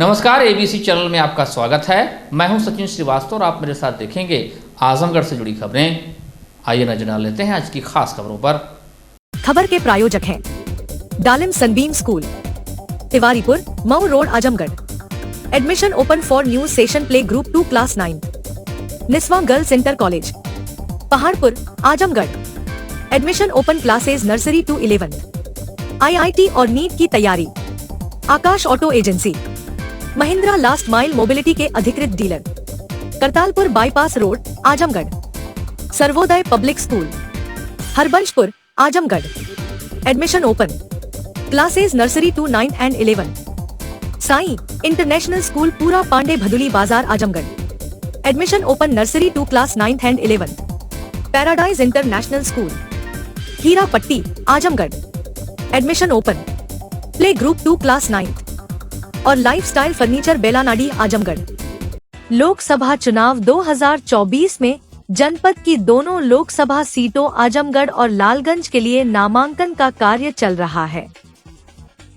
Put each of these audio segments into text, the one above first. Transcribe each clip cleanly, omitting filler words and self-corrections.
नमस्कार, ABC channel में आपका स्वागत है। मैं हूं सचिन श्रीवास्तव और आप मेरे साथ देखेंगे आजमगढ़ से जुड़ी खबरें। आइए नजर डाल लेते हैं आज की खास खबरों पर। खबर के प्रायोजक हैं Dalim Sunbeam school, Tiwaripur, Mau road, Azamgarh. Admission open for new session play group 2 class 9। Niswa girls inter college, Paharpur, Azamgarh. Admission open classes nursery to 11th। IIT और नीट की तैयारी। Akash auto agency, Mahindra last mile mobility के अधिकृत dealer, Kartalpur bypass road, Azamgarh. Sarvodaya public school, Harbanshpur, Azamgarh. Admission open classes nursery to 9 and 11। Sai international school, Pura Pandey Bhaduli Bazar, Azamgarh. Admission open nursery to class 9th and 11th। Paradise international school, Hira Patti, Azamgarh. Admission open play group 2 class 9th। और lifestyle furniture, Belanadi, Azamgarh. Lok Sabha चुनाव 2024 में जनपद की दोनों लोकसभा सीटों आजमगढ़ और लालगंज के लिए नामांकन का कार्य चल रहा है।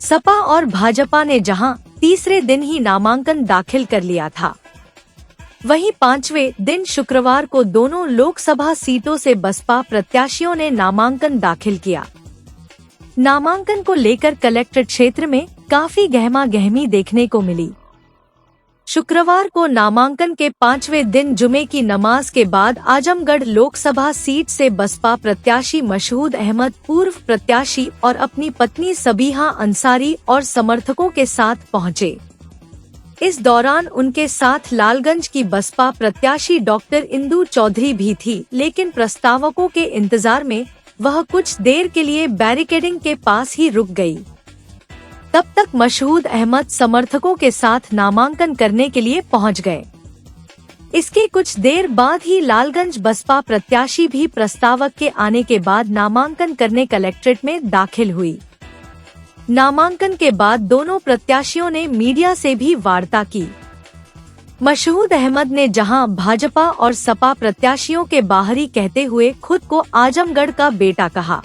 सपा और भाजपा ने जहां तीसरे दिन ही नामांकन दाखिल कर लिया था, वहीं पांचवें दिन शुक्रवार को दोनों लोकसभा सीटों से बसपा प्रत्याशियों ने नामांकन दाखिल किया। नामांकन को लेकर कलेक्ट्रेट क्षेत्र में काफी गहमा गहमी देखने को मिली। शुक्रवार को नामांकन के पांचवें दिन जुमे की नमाज के बाद आजमगढ़ लोकसभा सीट से बसपा प्रत्याशी मशहूद अहमद, पूर्व प्रत्याशी और अपनी पत्नी सबीहा अंसारी और समर्थकों के साथ पहुंचे। इस दौरान उनके साथ लालगंज की बसपा प्रत्याशी डॉक्टर इंदु चौधरी भी थी, लेकिन प्रस्तावकों के इंतजार में वह कुछ देर के लिए बैरिकेडिंग के पास ही रुक गई। तब तक मशहूद अहमद समर्थकों के साथ नामांकन करने के लिए पहुंच गए। इसके कुछ देर बाद ही लालगंज बसपा प्रत्याशी भी प्रस्तावक के आने के बाद नामांकन करने कलेक्ट्रेट में दाखिल हुई। नामांकन के बाद दोनों प्रत्याशियों ने मीडिया से भी वार्ता की। मशहूद अहमद ने जहां भाजपा और सपा प्रत्याशियों के बाहरी कहते हुए खुद को आजमगढ़ का बेटा कहा,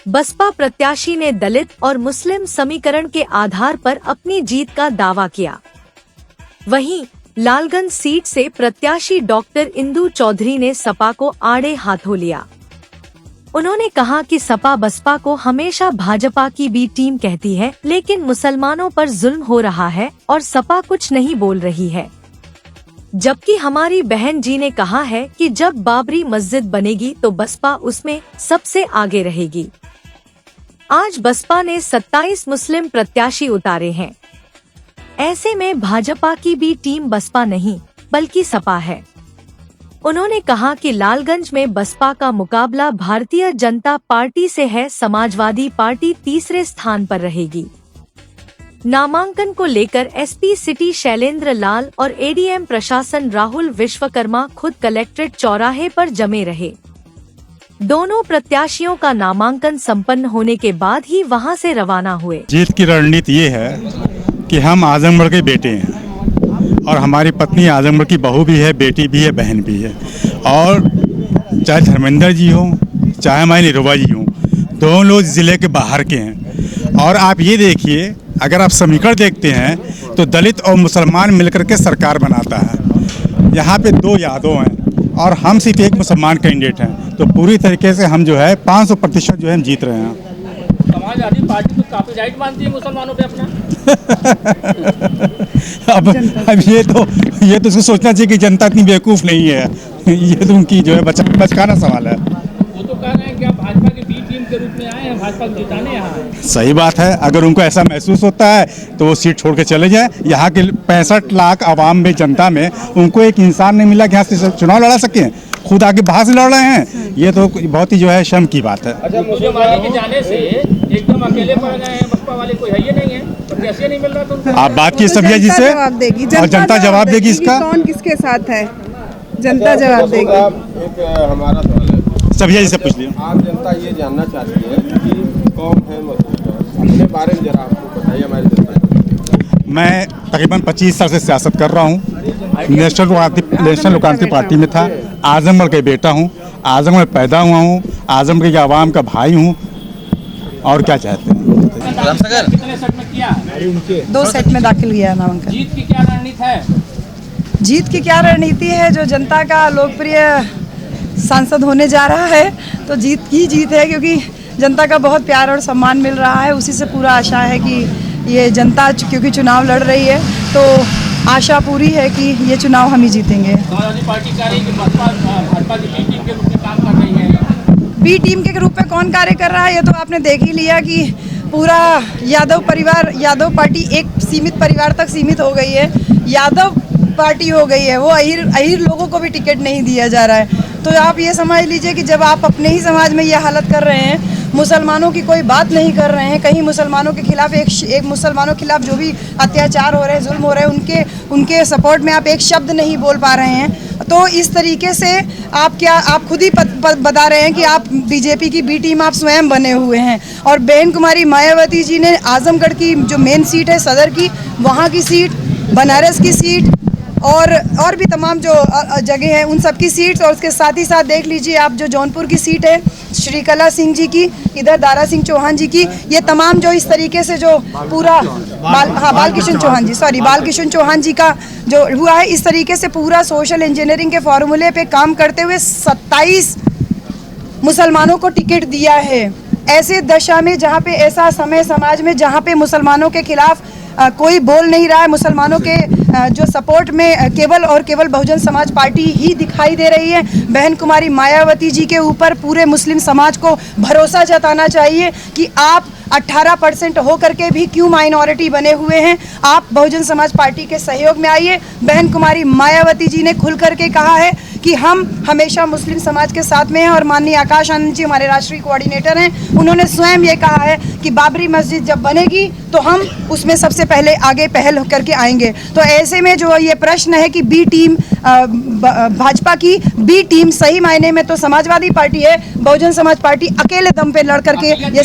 बसपा प्रत्याशी ने दलित और मुस्लिम समीकरण के आधार पर अपनी जीत का दावा किया। वहीं लालगंज सीट से प्रत्याशी डॉक्टर इंदु चौधरी ने सपा को आड़े हाथों लिया। उन्होंने कहा कि सपा बसपा को हमेशा भाजपा की बी टीम कहती है, लेकिन मुसलमानों पर जुल्म हो रहा है और सपा कुछ नहीं बोल रही है। जबकि हमारी बहन जी ने कहा है कि जब बाबरी मस्जिद बनेगी तो बसपा उसमें सबसे आगे रहेगी। आज बसपा ने 27 मुस्लिम प्रत्याशी उतारे हैं। ऐसे में भाजपा की भी टीम बसपा नहीं बल्कि सपा है। उन्होंने कहा कि लालगंज में बसपा का मुकाबला भारतीय जनता पार्टी से है। समाजवादी पार्टी तीसरे स्थान पर रहेगी। नामांकन को लेकर एसपी सिटी शैलेंद्र लाल और एडीएम प्रशासन राहुल विश्वकर्मा खुद कलेक्ट्रेट चौराहे पर जमे रहे। दोनों प्रत्याशियों का नामांकन संपन्न होने के बाद ही वहां से रवाना हुए। जीत की रणनीति ये है कि हम आजमगढ़ के बेटे हैं और हमारी पत्नी आजमगढ़ की बहू भी है, बेटी भी है, बहन भी है। और चाहे धर्मेंद्र जी हों, चाहे हमारी निरुपा जी हों, दोनों लोग जिले के बाहर के हैं। और आप ये देखिए, अगर आप समीकरण देखते हैं तो दलित और मुसलमान मिलकर के सरकार बनाता है। यहाँ पे दो यादव हैं और हम सिर्फ एक मुसलमान कैंडिडेट हैं, तो पूरी तरीके से हम जो है 500% जो है हम जीत रहे हैं। समाजवादी पार्टी तो काफी राइट मानती है मुसलमानों पे अपना। अब ये तो उसको सोचना चाहिए कि जनता इतनी बेवकूफ़ नहीं है। ये तो उनकी जो है बचकाना सवाल है। वो तो कह रहे हैं कि आप भाजपा की बी टीम के रूप में आए हैं, भाजपा को जिताने यहाँ आए। सही बात है, अगर उनको ऐसा महसूस होता है तो वो सीट छोड़ के चले जाए। यहाँ के 65 लाख आवाम में, जनता में उनको एक इंसान नहीं मिला कि यहाँ से चुनाव लड़ा सके, खुद आके बाहर से लड़ रहे हैं। ये तो बहुत ही जो है शर्म की बात है। अच्छा, मुझे माने के जाने से एकदम अकेले पड़ गए हैं, बसपा वाले कोई है ही नहीं है, प्रत्याशी नहीं मिल रहा। तो आप बात की सब्जिया जी से और जनता जवाब देगी इसका। कौन किसके साथ है, जनता जवाब देगी। एक हमारा सवाल है, सब्जिया जी से पूछ लिया। आम जनता ये जानना चाहती है कि कौन है मशहूद, अपने बारे में जरा आपको बताइए हमारी जनता। मैं तकरीबन 25 साल से सियासत कर रहा हूँ। नेशनल लोकतांत्रिक पार्टी में था। आजमगढ़ का बेटा हूँ, आजमगढ़ में पैदा हुआ हूँ, आजमगढ़ के आवाम का भाई हूँ। और क्या चाहते हैं। कितने सेट में किया? 2 सेट में दाखिल किया है नामांकन। जीत की क्या रणनीति है? जीत की क्या रणनीति है? जो जनता का लोकप्रिय सांसद होने जा रहा है तो जीत ही जीत है, क्योंकि जनता का बहुत प्यार और सम्मान मिल रहा है। उसी से पूरा आशा है कि ये जनता क्योंकि चुनाव लड़ रही है तो आशा पूरी है कि ये चुनाव हम ही जीतेंगे। समाजवादी पार्टी कह रही है कि भाजपा की बी टीम के रूप में काम कर रही है। बी टीम के रूप में कौन कार्य कर रहा है ये तो आपने देख ही लिया कि पूरा यादव परिवार, यादव पार्टी एक सीमित परिवार तक सीमित हो गई है, यादव पार्टी हो गई है। वो अहीर लोगों को भी टिकट नहीं दिया जा रहा है। तो आप ये समझ लीजिए कि जब आप अपने ही समाज में ये हालत कर रहे हैं, मुसलमानों की कोई बात नहीं कर रहे हैं, कहीं मुसलमानों के खिलाफ एक मुसलमानों के खिलाफ जो भी अत्याचार हो रहे हैं, जुल्म हो रहे हैं, उनके सपोर्ट में आप एक शब्द नहीं बोल पा रहे हैं, तो इस तरीके से आप खुद ही बता रहे हैं कि आप बीजेपी की बी टीम आप स्वयं बने हुए हैं। और बहन कुमारी मायावती जी ने आजमगढ़ की जो मेन सीट है सदर की, वहाँ की सीट, बनारस की सीट और भी तमाम जो जगह हैं उन सब की सीट्स, और उसके साथ ही साथ देख लीजिए आप जो जौनपुर की सीट है श्रीकला सिंह जी की, इधर दारा सिंह चौहान जी की, ये तमाम जो इस तरीके से जो पूरा बालकिशन चौहान जी का जो हुआ है, इस तरीके से पूरा सोशल इंजीनियरिंग के फॉर्मूले पे काम करते हुए 27 मुसलमानों को टिकट दिया है। ऐसे दशा में जहाँ पे ऐसा समय समाज में जहाँ पे मुसलमानों के खिलाफ कोई बोल नहीं रहा है, मुसलमानों के जो सपोर्ट में केवल और केवल बहुजन समाज पार्टी ही दिखाई दे रही है। बहन कुमारी मायावती जी के ऊपर पूरे मुस्लिम समाज को भरोसा जताना चाहिए कि आप 18% हो करके भी क्यों माइनॉरिटी बने हुए हैं। आप बहुजन समाज पार्टी के सहयोग में आइए। बहन कुमारी मायावती जी ने खुल करके कहा है कि हम हमेशा मुस्लिम समाज के साथ में हैं, और माननीय आकाश आनंद जी हमारे राष्ट्रीय कोऑर्डिनेटर हैं, उन्होंने स्वयं ये कहा है कि बाबरी मस्जिद जब बनेगी तो हम उसमें सबसे पहले आगे पहल करके आएंगे। तो ऐसे में जो ये प्रश्न है कि बी टीम, भाजपा की बी टीम सही मायने में तो समाजवादी पार्टी है, बहुजन समाज पार्टी अकेले दम पे लड़ करके ये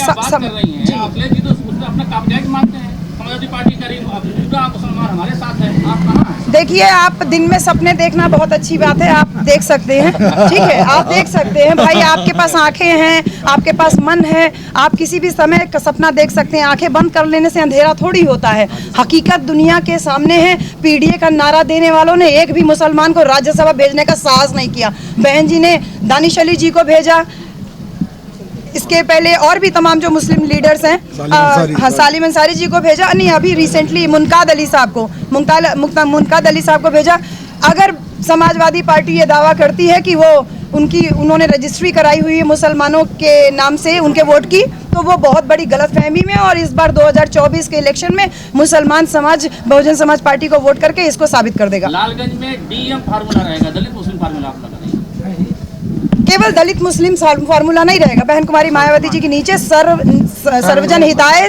देखिए, आप दिन में सपने देखना बहुत अच्छी बात है, आप देख सकते हैं, ठीक है, आप देख सकते हैं भाई, आपके पास आंखें हैं, आपके पास मन है, आप किसी भी समय का सपना देख सकते हैं। आंखें बंद कर लेने से अंधेरा थोड़ी होता है, हकीकत दुनिया के सामने है। पीडीए का नारा देने वालों ने एक भी मुसलमान को राज्यसभा भेजने का साहस नहीं किया। बहन जी ने दानिश अली जी को भेजा, इसके पहले और भी तमाम जो मुस्लिम लीडर्स हैं, सालिम अंसारी जी को भेजा, नहीं अभी रिसेंटली मुनकाद अली साहब को भेजा। अगर समाजवादी पार्टी ये दावा करती है कि वो उन्होंने रजिस्ट्री कराई हुई है मुसलमानों के नाम से उनके वोट की, तो वो बहुत बड़ी गलतफहमी में, और इस बार 2024 के इलेक्शन में मुसलमान समाज बहुजन समाज पार्टी को वोट करके इसको साबित कर देगा। लालगंज में डीएम फार्मूला रहेगा, दलित मुस्लिम फार्मूला आप लगा रही है। केवल दलित मुस्लिम फार्मूला नहीं रहेगा। बहन कुमारी मायावती जी के नीचे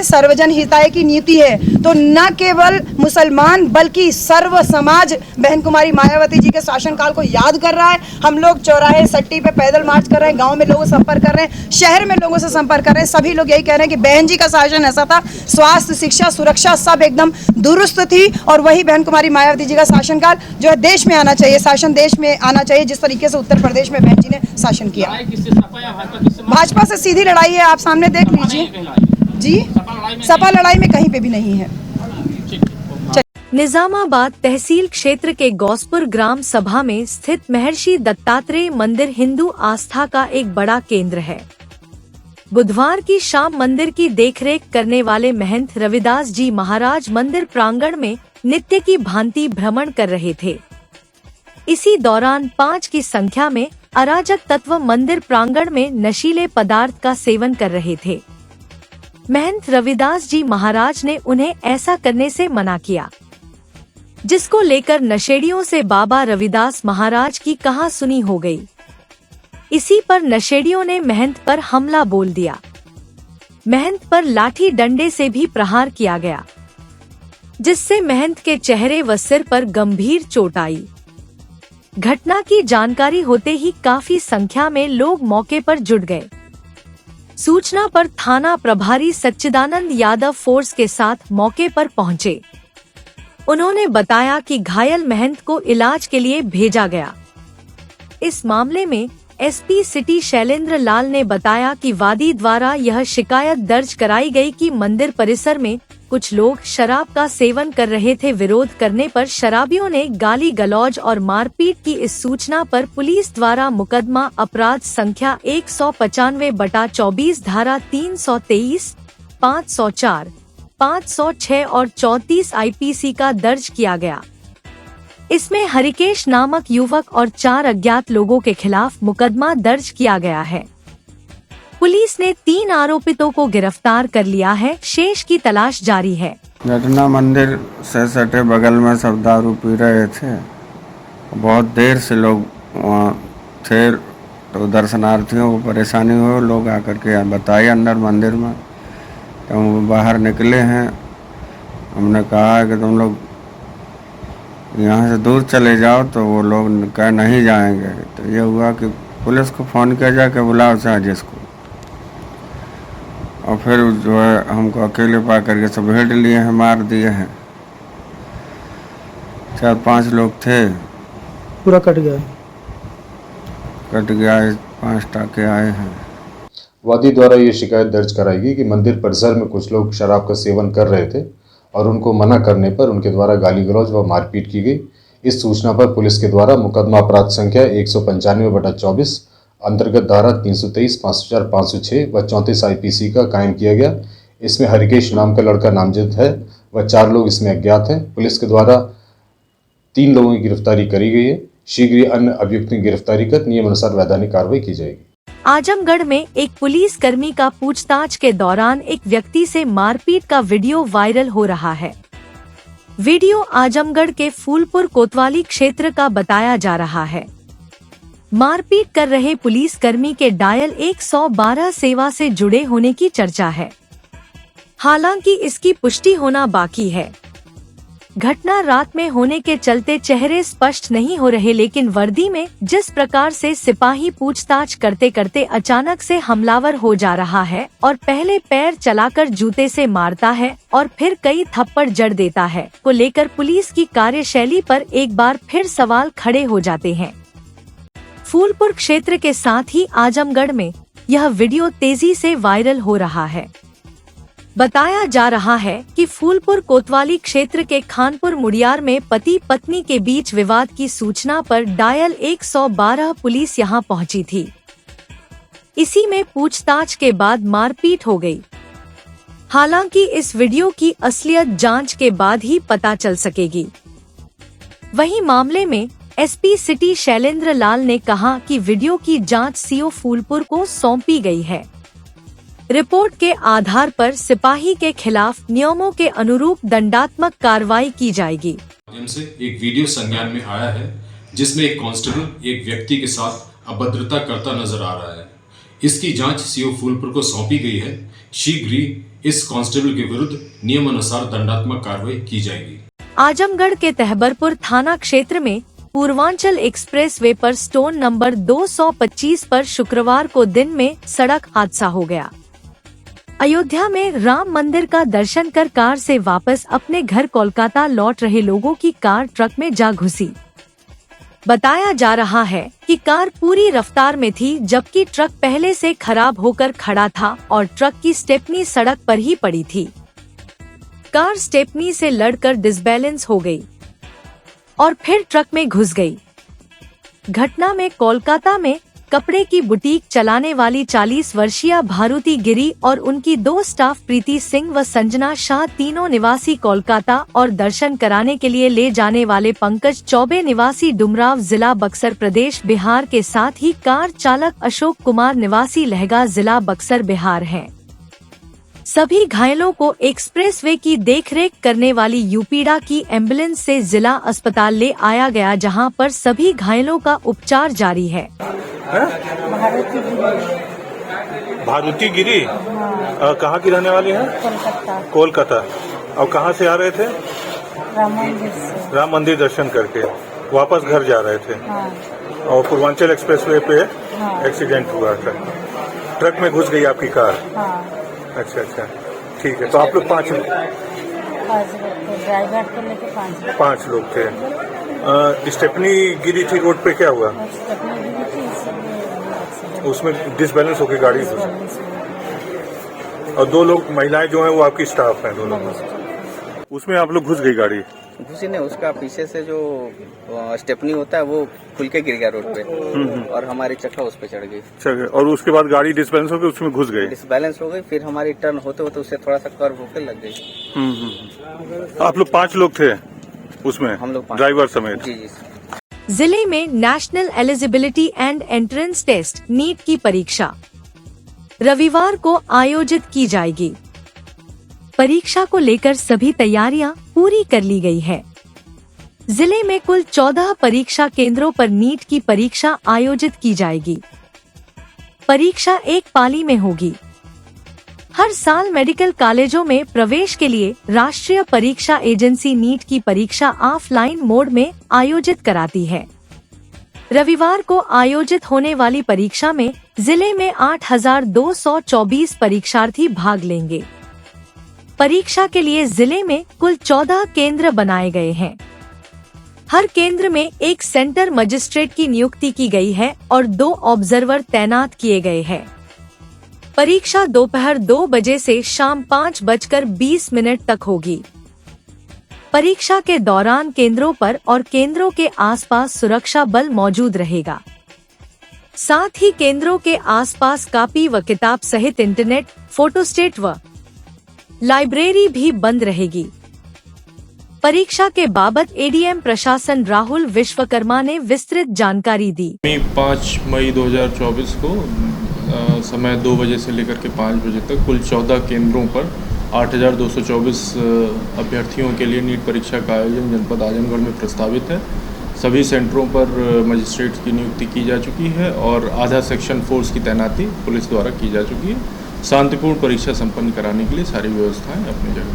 सर्वजन हिताय की नीति है, तो न केवल मुसलमान बल्कि सर्व समाज बहन कुमारी मायावती जी के शासनकाल को याद कर रहा है। हम लोग चौराहे सट्टी पे पैदल मार्च कर रहे हैं, गांव में लोगों से संपर्क कर रहे हैं, शहर में लोगों से संपर्क कर रहे हैं, सभी लोग यही कह रहे हैं कि बहन जी का शासन ऐसा था, स्वास्थ्य, शिक्षा, सुरक्षा सब एकदम दुरुस्त थी, और वही बहन कुमारी मायावती जी का शासनकाल जो है देश में आना चाहिए, शासन देश में आना चाहिए, जिस तरीके से उत्तर प्रदेश में बहन जी ने शासन किया। भाजपा से सीधी लड़ाई है, आप सामने देख लीजिए जी, सपा लड़ाई में कहीं पे भी नहीं है। निजामाबाद तहसील क्षेत्र के गौसपुर ग्राम सभा में स्थित महर्षि दत्तात्रेय मंदिर हिंदू आस्था का एक बड़ा केंद्र है। बुधवार की शाम मंदिर की देखरेख करने वाले महंत रविदास जी महाराज मंदिर प्रांगण में नित्य की भांति भ्रमण कर रहे थे। इसी दौरान 5 की संख्या में अराजक तत्व मंदिर प्रांगण में नशीले पदार्थ का सेवन कर रहे थे। महंत रविदास जी महाराज ने उन्हें ऐसा करने से मना किया, जिसको लेकर नशेड़ियों से बाबा रविदास महाराज की कहासुनी हो गई। इसी पर नशेड़ियों ने महंत पर हमला बोल दिया। महंत पर लाठी डंडे से भी प्रहार किया गया, जिससे महंत के चेहरे व सिर पर गंभीर चोट आई। घटना की जानकारी होते ही काफी संख्या में लोग मौके पर जुट गए। सूचना पर थाना प्रभारी सच्चिदानंद यादव फोर्स के साथ मौके पर पहुंचे। उन्होंने बताया कि घायल महंत को इलाज के लिए भेजा गया। इस मामले में एसपी सिटी शैलेंद्र लाल ने बताया कि वादी द्वारा यह शिकायत दर्ज कराई गई कि मंदिर परिसर में कुछ लोग शराब का सेवन कर रहे थे। विरोध करने पर शराबियों ने गाली गलौज और मारपीट की। इस सूचना पर पुलिस द्वारा मुकदमा अपराध संख्या 195/24 धारा 323, 504, 506 और 34 IPC का दर्ज किया गया। इसमें हरिकेश नामक युवक और 4 अज्ञात लोगों के खिलाफ मुकदमा दर्ज किया गया है। पुलिस ने 3 आरोपितों को गिरफ्तार कर लिया है। शेष की तलाश जारी है। घटना मंदिर से सटे बगल में सब दारू पी रहे थे। बहुत देर से लोग वहाँ थे, तो दर्शनार्थियों को परेशानी हो, लोग आकर के बताए अंदर मंदिर में। तो हम बाहर निकले हैं, हमने कहा कि तुम लोग यहाँ से दूर चले जाओ, तो वो लोग कह नहीं जाएंगे। तो ये हुआ कि पुलिस को फ़ोन किया जाके बुलाओ साजिश को, और फिर जो है हमको अकेले पा करके सब भेड़ लिए हैं, मार दिए हैं। 4-5 लोग थे। पूरा कट गया? कट गया, 5 टाके आए हैं। वादी द्वारा ये शिकायत दर्ज कराई गई कि मंदिर परिसर में कुछ लोग शराब का सेवन कर रहे थे और उनको मना करने पर उनके द्वारा गाली गलौज व मारपीट की गई। इस सूचना पर पुलिस के द्वारा मुकदमा अपराध संख्या 195/24 अंतर्गत धारा 323, 504, 506 व 34 IPC का कायम किया गया। इसमें हरिकेश नाम का लड़का नामजद है व 4 लोग इसमें अज्ञात हैं। पुलिस के द्वारा 3 लोगों की गिरफ्तारी करी गई है। शीघ्र ही अन्य अभियुक्तों की गिरफ्तारी कर नियमानुसार वैधानिक कार्रवाई की जाएगी। आजमगढ़ में एक पुलिस कर्मी का पूछताछ के दौरान एक व्यक्ति से मारपीट का वीडियो वायरल हो रहा है। वीडियो आजमगढ़ के फूलपुर कोतवाली क्षेत्र का बताया जा रहा है। मारपीट कर रहे पुलिस कर्मी के डायल 112 सेवा से जुड़े होने की चर्चा है। हालांकि इसकी पुष्टि होना बाकी है। घटना रात में होने के चलते चेहरे स्पष्ट नहीं हो रहे, लेकिन वर्दी में जिस प्रकार से सिपाही पूछताछ करते करते अचानक से हमलावर हो जा रहा है और पहले पैर चलाकर जूते से मारता है और फिर कई थप्पड़ जड़ देता है को लेकर पुलिस की कार्यशैली पर एक बार फिर सवाल खड़े हो जाते हैं। फूलपुर क्षेत्र के साथ ही आजमगढ़ में यह वीडियो तेजी से वायरल हो रहा है। बताया जा रहा है कि फूलपुर कोतवाली क्षेत्र के खानपुर मुड़ियार में पति पत्नी के बीच विवाद की सूचना पर डायल 112 पुलिस यहां पहुंची थी। इसी में पूछताछ के बाद मारपीट हो गई। हालांकि इस वीडियो की असलियत जांच के बाद ही पता चल सकेगी। वहीं मामले में एसपी सिटी शैलेंद्र लाल ने कहा कि वीडियो की जांच सीओ फूलपुर को सौंपी गई है। रिपोर्ट के आधार पर सिपाही के खिलाफ नियमों के अनुरूप दंडात्मक कार्रवाई की जाएगी। माध्यम से एक वीडियो संज्ञान में आया है जिसमें एक कांस्टेबल एक व्यक्ति के साथ अभद्रता करता नजर आ रहा है। इसकी जांच सीओ फूलपुर को सौंपी गई है। शीघ्र ही इस कांस्टेबल के विरुद्ध नियमानुसार दंडात्मक कार्रवाई की जाएगी। आजमगढ़ के तहबरपुर थाना क्षेत्र में पूर्वांचल एक्सप्रेस वे पर स्टोन नंबर 225 पर शुक्रवार को दिन में सड़क हादसा हो गया। अयोध्या में राम मंदिर का दर्शन कर कार से वापस अपने घर कोलकाता लौट रहे लोगों की कार ट्रक में जा घुसी। बताया जा रहा है कि कार पूरी रफ्तार में थी, जबकि ट्रक पहले से खराब होकर खड़ा था और ट्रक की स्टेपनी सड़क पर ही पड़ी थी। कार स्टेपनी से लड़कर डिसबैलेंस हो गई और फिर ट्रक में घुस गई। घटना में कोलकाता में कपड़े की बुटीक चलाने वाली 40 वर्षीय भारुति गिरी और उनकी 2 स्टाफ प्रीति सिंह व संजना शाह, तीनों निवासी कोलकाता, और दर्शन कराने के लिए ले जाने वाले पंकज चौबे निवासी डुमराव जिला बक्सर प्रदेश बिहार के साथ ही कार चालक अशोक कुमार निवासी लहगा जिला बक्सर बिहार हैं। सभी घायलों को एक्सप्रेसवे की देखरेख करने वाली यूपीडा की एम्बुलेंस से जिला अस्पताल ले आया गया, जहां पर सभी घायलों का उपचार जारी है। भारुति गिरी कहाँ की रहने वाली है? कोलकाता। और कहाँ से आ रहे थे? राम मंदिर दर्शन करके वापस घर जा रहे थे। और पूर्वांचल एक्सप्रेसवे पे एक्सीडेंट हुआ था, ट्रक में घुस गई आपकी कार। अच्छा अच्छा, ठीक है। तो आप लोग 5 लोग, ड्राइवर को लेकर 5 लोग थे। स्टेपनी गिरी थी रोड पे, क्या हुआ? उसमें डिसबैलेंस होकर गाड़ी घुस और 2 लोग महिलाएं जो हैं वो आपकी स्टाफ हैं, 2 लोग उसमें आप लोग घुस गई गाड़ी? घुसी नहीं, उसका पीछे से जो स्टेपनी होता है वो खुल के गिर गया रोड पे और हमारी चक्का उस पे चढ़ गई। चढ़ गई और उसके बाद गाड़ी डिसबैलेंस होकर उसमें घुस गई? डिसबैलेंस हो गई, फिर हमारी टर्न होते होते उससे थोड़ा सा कर्व होकर लग गई। आप लोग 5 लोग थे उसमें? हम लोग 5 ड्राइवर समेत? जी जी। जिले में national eligibility and entrance test NEET की परीक्षा रविवार को आयोजित की जाएगी। परीक्षा को लेकर सभी तैयारियां पूरी कर ली गई है। जिले में कुल 14 परीक्षा केंद्रों पर नीट की परीक्षा आयोजित की जाएगी। परीक्षा एक पाली में होगी। हर साल मेडिकल कॉलेजों में प्रवेश के लिए राष्ट्रीय परीक्षा एजेंसी नीट की परीक्षा ऑफलाइन मोड में आयोजित कराती है। रविवार को आयोजित होने वाली परीक्षा में जिले में 8,224 परीक्षार्थी भाग लेंगे। परीक्षा के लिए जिले में कुल 14 केंद्र बनाए गए हैं। हर केंद्र में एक सेंटर मजिस्ट्रेट की नियुक्ति की गई है और 2 ऑब्जर्वर तैनात किए गए हैं। परीक्षा दोपहर 2 बजे से शाम 5:20 तक होगी। परीक्षा के दौरान केंद्रों पर और केंद्रों के आसपास सुरक्षा बल मौजूद रहेगा। साथ ही केंद्रों के आसपास कॉपी व किताब सहित इंटरनेट, फोटोस्टेट व लाइब्रेरी भी बंद रहेगी। परीक्षा के बाबत एडीएम प्रशासन राहुल विश्वकर्मा ने विस्तृत जानकारी दी। 5 मई 2024 को समय 2 बजे से लेकर के 5 बजे तक कुल 14 केंद्रों पर 8,224 अभ्यर्थियों के लिए नीट परीक्षा का आयोजन जनपद आजमगढ़ में प्रस्तावित है। सभी सेंटरों पर मजिस्ट्रेट की नियुक्ति की जा चुकी है और आधा सेक्शन फोर्स की तैनाती पुलिस द्वारा की जा चुकी है। शांतिपूर्ण परीक्षा संपन्न कराने के लिए सारी व्यवस्थाएं अपनी जगह।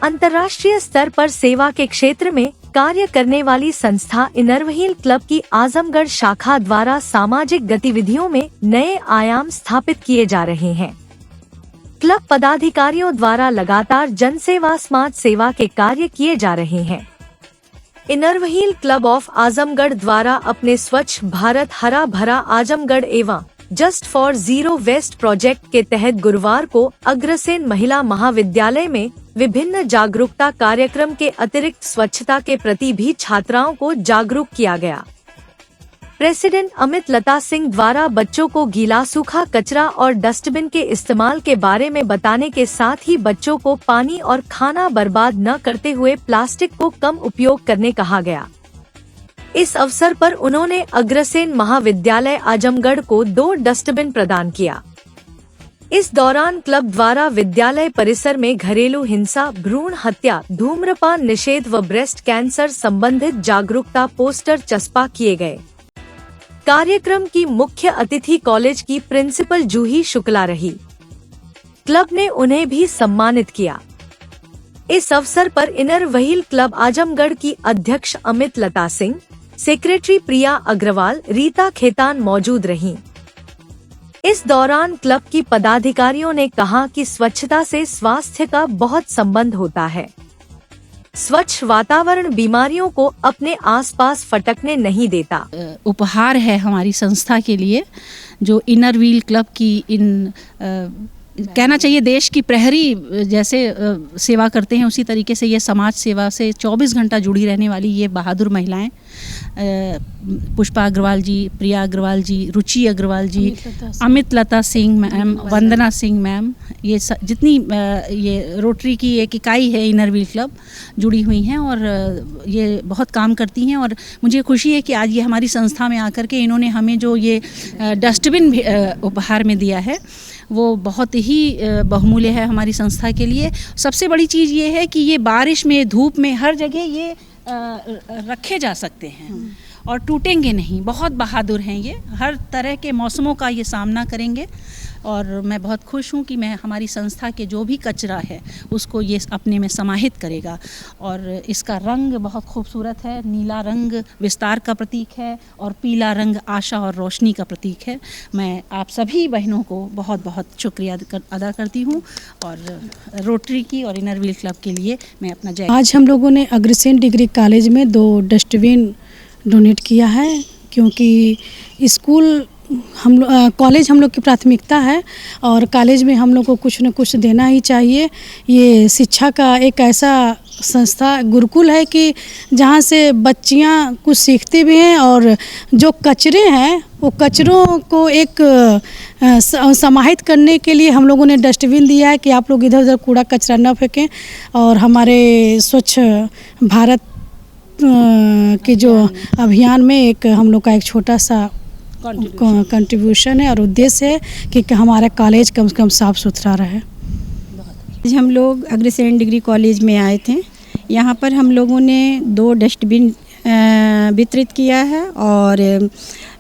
अंतर्राष्ट्रीय स्तर पर सेवा के क्षेत्र में कार्य करने वाली संस्था इनर व्हील क्लब की आजमगढ़ शाखा द्वारा सामाजिक गतिविधियों में नए आयाम स्थापित किए जा रहे हैं। क्लब पदाधिकारियों द्वारा लगातार जनसेवा समाज सेवा के कार्य किए जा रहे हैं। Inner wheel club of Azamgarh द्वारा अपने स्वच्छ भारत हरा भरा आजमगढ़ एवं just for zero waste project के तहत गुरुवार को अग्रसेन महिला महाविद्यालय में विभिन्न जागरूकता कार्यक्रम के अतिरिक्त स्वच्छता के प्रति भी छात्राओं को जागरूक किया गया। प्रेसिडेंट अमित लता सिंह द्वारा बच्चों को गीला सूखा कचरा और डस्टबिन के इस्तेमाल के बारे में बताने के साथ ही बच्चों को पानी और खाना बर्बाद न करते हुए प्लास्टिक को कम उपयोग करने कहा गया। इस अवसर पर उन्होंने अग्रसेन महाविद्यालय आजमगढ़ को 2 डस्टबिन प्रदान किया। इस दौरान क्लब द्वारा विद्यालय परिसर में घरेलू हिंसा, भ्रूण हत्या, धूम्रपान निषेध व ब्रेस्ट कैंसर संबंधित जागरूकता पोस्टर चस्पा किए गए। कार्यक्रम की मुख्य अतिथि कॉलेज की प्रिंसिपल जूही शुक्ला रही। क्लब ने उन्हें भी सम्मानित किया। इस अवसर पर इनर व्हील क्लब आजमगढ़ की अध्यक्ष अमित लता सिंह, सेक्रेटरी प्रिया अग्रवाल, रीता खेतान मौजूद रहीं। इस दौरान क्लब की पदाधिकारियों ने कहा कि स्वच्छता से स्वास्थ्य का बहुत संबंध होता है। स्वच्छ वातावरण बीमारियों को अपने आसपास फटकने नहीं देता। उपहार है हमारी संस्था के लिए जो इनर व्हील क्लब की इन कहना चाहिए देश की प्रहरी जैसे सेवा करते हैं, उसी तरीके से ये समाज सेवा से 24 घंटा जुड़ी रहने वाली ये बहादुर महिलाएं पुष्पा अग्रवाल जी, प्रिया अग्रवाल जी, रुचि अग्रवाल जी, अमित लता सिंह मैम, वंदना सिंह मैम, ये जितनी ये रोटरी की एक इकाई है इनर व्हील क्लब जुड़ी हुई हैं और ये बहुत काम करती हैं। और मुझे खुशी है कि आज ये हमारी संस्था में आकर के इन्होंने हमें जो ये डस्टबिन उपहार में दिया है वो बहुत ही बहुमूल्य है हमारी संस्था के लिए। सबसे बड़ी चीज़ ये है कि ये बारिश में, धूप में, हर जगह ये रखे जा सकते हैं और टूटेंगे नहीं। बहुत बहादुर हैं ये, हर तरह के मौसमों का ये सामना करेंगे। और मैं बहुत खुश हूँ कि मैं हमारी संस्था के जो भी कचरा है उसको ये अपने में समाहित करेगा। और इसका रंग बहुत खूबसूरत है, नीला रंग विस्तार का प्रतीक है और पीला रंग आशा और रोशनी का प्रतीक है। मैं आप सभी बहनों को बहुत बहुत शुक्रिया अदा करती हूँ और रोटरी की और इनर व्हील क्लब के लिए मैं अपना जय। आज हम लोगों ने अग्रसेन डिग्री कॉलेज में 2 डस्टबिन डोनेट किया है क्योंकि स्कूल कॉलेज हम लोग की प्राथमिकता है और कॉलेज में हम लोग को कुछ न कुछ देना ही चाहिए। ये शिक्षा का एक ऐसा संस्था गुरुकुल है कि जहाँ से बच्चियाँ कुछ सीखती भी हैं और जो कचरे हैं वो कचरों को एक समाहित करने के लिए हम लोगों ने डस्टबिन दिया है कि आप लोग इधर उधर कूड़ा कचरा न फेंकें और हमारे स्वच्छ भारत के जो अभियान में एक हम लोग का एक छोटा सा कंट्रीब्यूशन है और उद्देश्य है कि हमारा कॉलेज कम से कम साफ़ सुथरा रहे। आज हम लोग अग्रसेन डिग्री कॉलेज में आए थे। यहाँ पर हम लोगों ने 2 डस्टबिन वितरित किया है और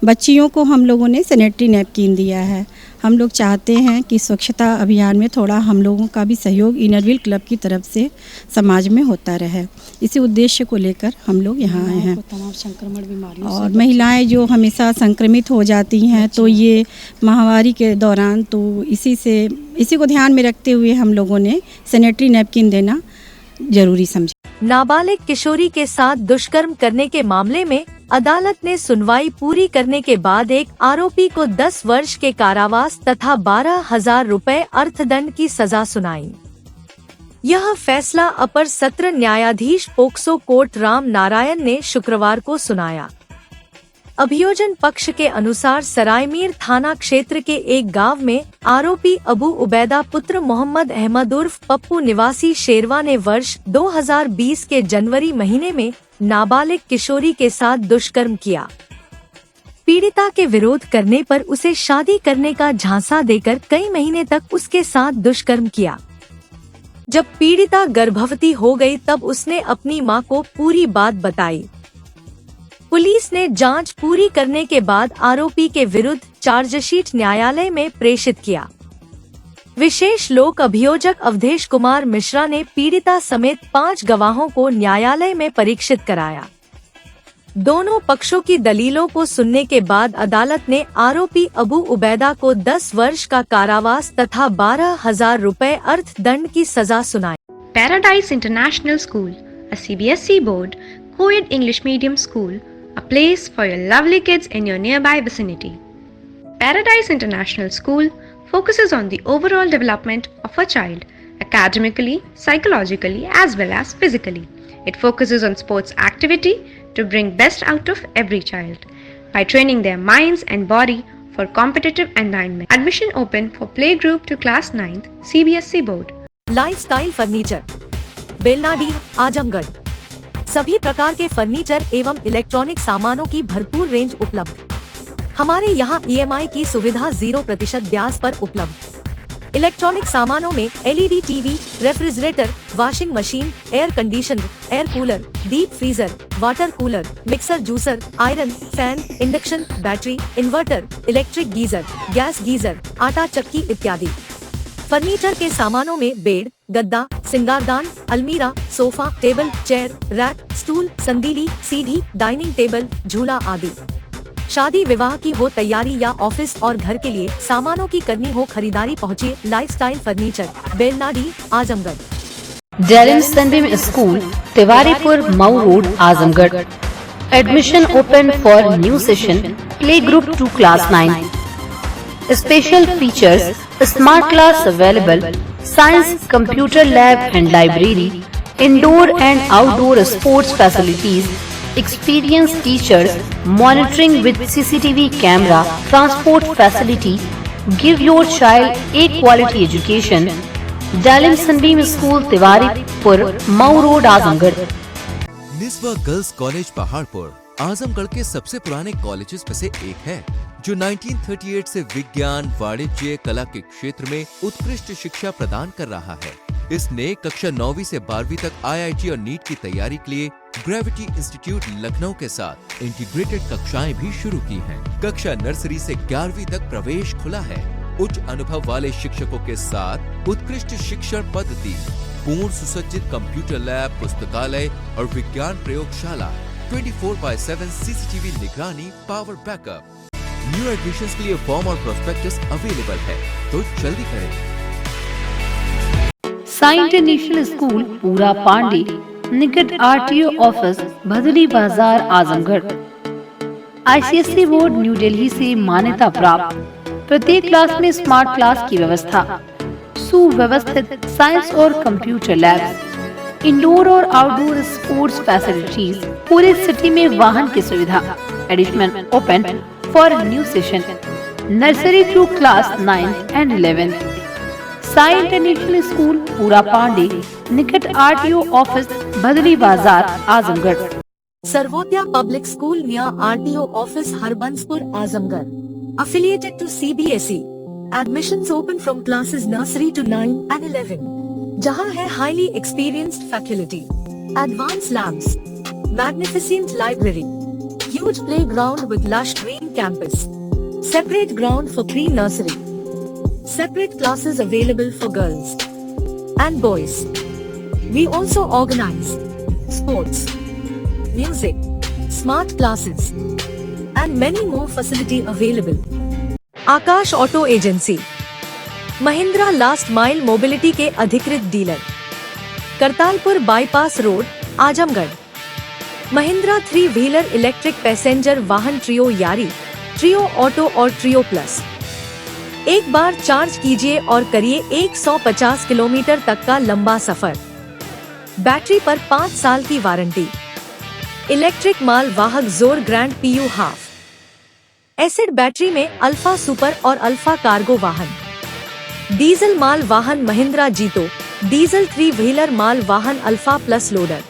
बच्चियों को हम लोगों ने सैनिटरी नैपकिन दिया है। हम लोग चाहते हैं कि स्वच्छता अभियान में थोड़ा हम लोगों का भी सहयोग इनरव्हील क्लब की तरफ से समाज में होता रहे। इसी उद्देश्य को लेकर हम लोग यहाँ आए हैं। तमाम संक्रमण बीमारियों और महिलाएं जो हमेशा संक्रमित हो जाती हैं तो ये महामारी के दौरान तो इसी को ध्यान में रखते हुए हम लोगों ने सैनिटरी नैपकिन देना जरूरी समझा। नाबालिग किशोरी के साथ दुष्कर्म करने के मामले में अदालत ने सुनवाई पूरी करने के बाद एक आरोपी को 10 वर्ष के कारावास तथा 12,000 रुपए अर्थदंड की सजा सुनाई। यह फैसला अपर सत्र न्यायाधीश पोक्सो कोर्ट राम नारायण ने शुक्रवार को सुनाया। अभियोजन पक्ष के अनुसार सरायमीर थाना क्षेत्र के एक गांव में आरोपी अबू उबैदा पुत्र मोहम्मद अहमद उर्फ पप्पू निवासी शेरवा ने वर्ष 2020 के जनवरी महीने में नाबालिग किशोरी के साथ दुष्कर्म किया। पीड़िता के विरोध करने पर उसे शादी करने का झांसा देकर कई महीने तक उसके साथ दुष्कर्म किया। जब पीड़िता गर्भवती हो गई तब उसने अपनी मां को पूरी बात बताई। पुलिस ने जांच पूरी करने के बाद आरोपी के विरुद्ध चार्जशीट न्यायालय में प्रेषित किया। विशेष लोक अभियोजक अवधेश कुमार मिश्रा ने पीड़िता समेत 5 गवाहों को न्यायालय में परीक्षित कराया। दोनों पक्षों की दलीलों को सुनने के बाद अदालत ने आरोपी अबू उबैदा को 10 वर्ष का कारावास तथा 12,000 रुपए अर्थदंड की सजा सुनाई। Paradise International School, a CBSE board, co-ed English medium school, a place for your lovely kids in your nearby vicinity. Paradise International School focuses on the overall development of a child, academically, psychologically, as well as physically. It focuses on sports activity to bring best out of every child by training their minds and body for competitive environment. Admission open for playgroup to class 9th, CBSE board. Lifestyle furniture, Belanadi, Azamgarh. सभी प्रकार के furniture एवं electronic सामानों की भरपूर range उपलब्ध। हमारे यहाँ EMI की सुविधा 0% ब्याज पर उपलब्ध। इलेक्ट्रॉनिक सामानों में LED TV, refrigerator, washing machine, air conditioner, air cooler, deep freezer, water cooler, mixer juicer, iron, fan, induction, battery, inverter, electric geyser, gas geyser, आटा चक्की इत्यादि। फर्नीचर के सामानों में बेड, गद्दा, सिंगारदान, अलमीरा, sofa, table, chair, rack, stool, संदीली, सीढ़ी, डाइनिंग टेबल, झूला आदि। शादी विवाह की हो तैयारी या ऑफिस और घर के लिए सामानों की करनी हो खरीदारी, पहुँचिए lifestyle furniture, Belanadi, Azamgarh. Dalim Sunbeam school, Tiwaripur, Mau road, Azamgarh. Admission open for new session, play group to class 9। Special features: smart class available, science, computer lab and library, indoor and outdoor sports facilities, experienced teachers, monitoring with CCTV camera, transport facility. Give your child a quality education. Dalim Sunbeam School, Tiwaripur, Mau Road, Azamgarh. Niswa girls college Paharpur Azamgarh के सबसे पुराने colleges में से एक है, जो 1938 से विज्ञान, वाणिज्य, कला के क्षेत्र में उत्कृष्ट शिक्षा प्रदान कर रहा है। इसने कक्षा 9वीं से 12वीं तक IIT और नीट की तैयारी के लिए ग्रेविटी इंस्टीट्यूट लखनऊ के साथ इंटीग्रेटेड कक्षाएं भी शुरू की हैं। कक्षा नर्सरी से 11वीं तक प्रवेश खुला है। उच्च अनुभव वाले शिक्षकों के साथ उत्कृष्ट शिक्षण पद्धति, पूर्ण सुसज्जित कंप्यूटर लैब, पुस्तकालय और विज्ञान प्रयोगशाला, 24/7 CCTV निगरानी, पावर बैकअप। न्यू एडमिशंस के लिए फॉर्म और प्रोस्पेक्टस अवेलेबल है, तो जल्दी करें। साई इंटरनेशनल स्कूल, पूरा पांडे, निकट RTO ऑफिस, भदरी बाजार, Azamgarh. ICSE board new Delhi से मान्यता प्राप्त। प्रत्येक क्लास में स्मार्ट क्लास की व्यवस्था, सुव्यवस्थित साइंस और कंप्यूटर लैब्स, इंडोर और आउटडोर स्पोर्ट्स फैसिलिटीज, पूरे सिटी में वाहन की सुविधा। Admission open for new session nursery to class 9 and 11। Sai international school Pura Pandey निकट RTO ऑफिस बदली बाजार Azamgarh. Sarvodaya Public School near RTO office Harbanspur Azamgarh, affiliated to CBSE, admissions open from classes nursery to 9 and 11, जहां है highly experienced faculty, advanced labs, magnificent library, huge playground with lush green campus, separate ground for pre-nursery, separate classes available for girls and boys. We also organize sports, music, smart classes, and many more facility available. Akash auto agency, Mahindra last mile mobility के अधिकृत dealer, Kartalpur bypass road, Azamgarh. Mahindra 3 wheeler electric passenger वाहन Treo Yaari, Treo auto और Treo plus. एक बार charge कीजिए और करिए 150 kilometre तक का लंबा सफर। बैटरी पर 5 साल की वारंटी। इलेक्ट्रिक माल वाहक जोर grand PU half. Acid battery में अल्फा सुपर और अल्फा कार्गो वाहन। डीजल माल वाहन महिंद्रा जीतो, डीजल 3 व्हीलर माल वाहन अल्फा प्लस लोडर।